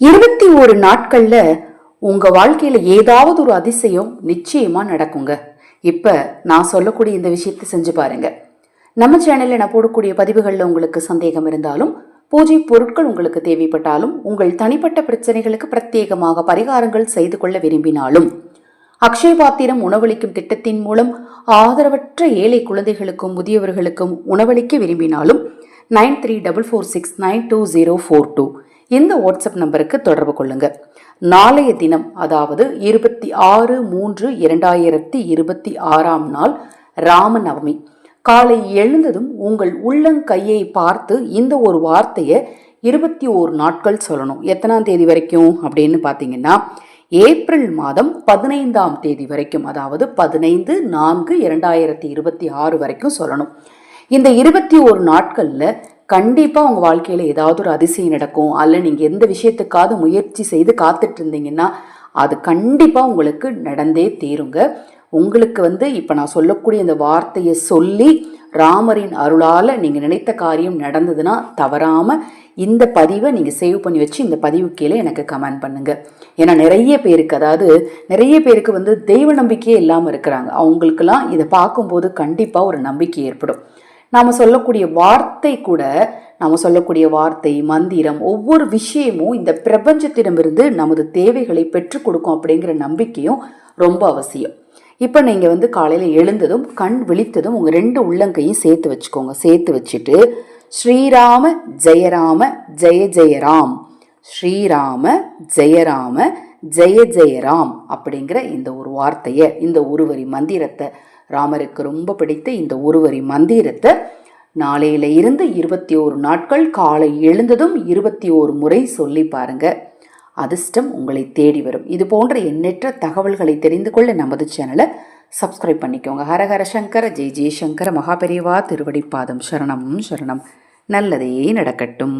21 நாட்கள்ல உங்க வாழ்க்கையில ஏதாவது ஒரு அதிசயம் நிச்சயமா நடக்குங்க. இப்ப நான் சொல்லக்கூடிய இந்த விஷயத்தை செஞ்சு பாருங்க. நம்ம சேனல்ல நான் போடக்கூடிய பதிவுகள்ல உங்களுக்கு சந்தேகம் இருந்தாலும், பூஜை பொருட்கள் உங்களுக்கு தேவைப்பட்டாலும், உங்கள் தனிப்பட்ட பிரச்சனைகளுக்கு பிரத்யேகமாக பரிகாரங்கள் செய்து கொள்ள விரும்பினாலும், அக்ஷய பாத்திரம் உணவளிக்கும் திட்டத்தின் மூலம் ஆதரவற்ற ஏழை குழந்தைகளுக்கும் முதியவர்களுக்கும் உணவளிக்க விரும்பினாலும் 9344692042 இந்த வாட்ஸ்அப் நம்பருக்கு தொடர்பு கொள்ளுங்க. நாளைய தினம், அதாவது 26/3/2026 நாள் ராமநவமி. காலை எழுந்ததும் உங்கள் உள்ளங்கையை பார்த்து இந்த ஒரு வார்த்தையை 21 நாட்கள் சொல்லணும். எத்தனாம் தேதி வரைக்கும் அப்படின்னு பார்த்தீங்கன்னா, ஏப்ரல் மாதம் 15ஆம் தேதி வரைக்கும், அதாவது 15/4/2026 வரைக்கும் சொல்லணும். இந்த 21 நாட்கள்ல கண்டிப்பா உங்க வாழ்க்கையில ஏதாவது ஒரு அதிசயம் நடக்கும். அல்ல நீங்க எந்த விஷயத்துக்காவது முயற்சி செய்து காத்துட்டு இருந்தீங்கன்னா அது கண்டிப்பா உங்களுக்கு நடந்தே தீருங்க. உங்களுக்கு இப்ப நான் சொல்லக்கூடிய இந்த வார்த்தையை சொல்லி ராமரின் அருளால நீங்க நினைத்த காரியம் நடந்ததுன்னா தவறாம இந்த பதிவை நீங்க சேவ் பண்ணி வச்சு இந்த பதிவு கீழே எனக்கு கமெண்ட் பண்ணுங்க. ஏன்னா நிறைய பேருக்கு தெய்வ நம்பிக்கையே இல்லாம இருக்கிறாங்க. அவங்களுக்கெல்லாம் இதை பார்க்கும்போது கண்டிப்பா ஒரு நம்பிக்கை ஏற்படும். நாம சொல்லக்கூடிய வார்த்தை மந்திரம் ஒவ்வொரு விஷயமும் இந்த பிரபஞ்சத்திடமிருந்து நமது தேவைகளை பெற்றுக் கொடுக்கும் அப்படிங்கிற நம்பிக்கையும் ரொம்ப அவசியம். இப்ப நீங்க காலையில எழுந்ததும் கண் விழித்ததும் உங்க 2 உள்ளங்கையும் சேர்த்து வச்சுக்கோங்க. சேர்த்து வச்சுட்டு ஸ்ரீராம ஜெயராம ஜெய ஜெயராம், ஸ்ரீராம ஜெயராம ஜெய ஜெயராம் அப்படிங்கிற இந்த ஒரு வார்த்தையை, இந்த ஒரு வரி மந்திரத்தை, ராமருக்கு ரொம்ப பிடித்த இந்த ஒரு வரி மந்திரத்தை நாளையில இருந்து 21 நாட்கள் காலை எழுந்ததும் 21 முறை சொல்லி பாருங்க. அதிர்ஷ்டம் உங்களை தேடி வரும். இது போன்ற எண்ணற்ற தகவல்களை தெரிந்து கொள்ள நமது சேனலை சப்ஸ்கிரைப் பண்ணிக்கோங்க. ஹரஹர சங்கர ஜெய் ஜெய்சங்கர மகாபெரிவா திருவடி பாதம் சரணம் சரணம். நல்லதே நடக்கட்டும்.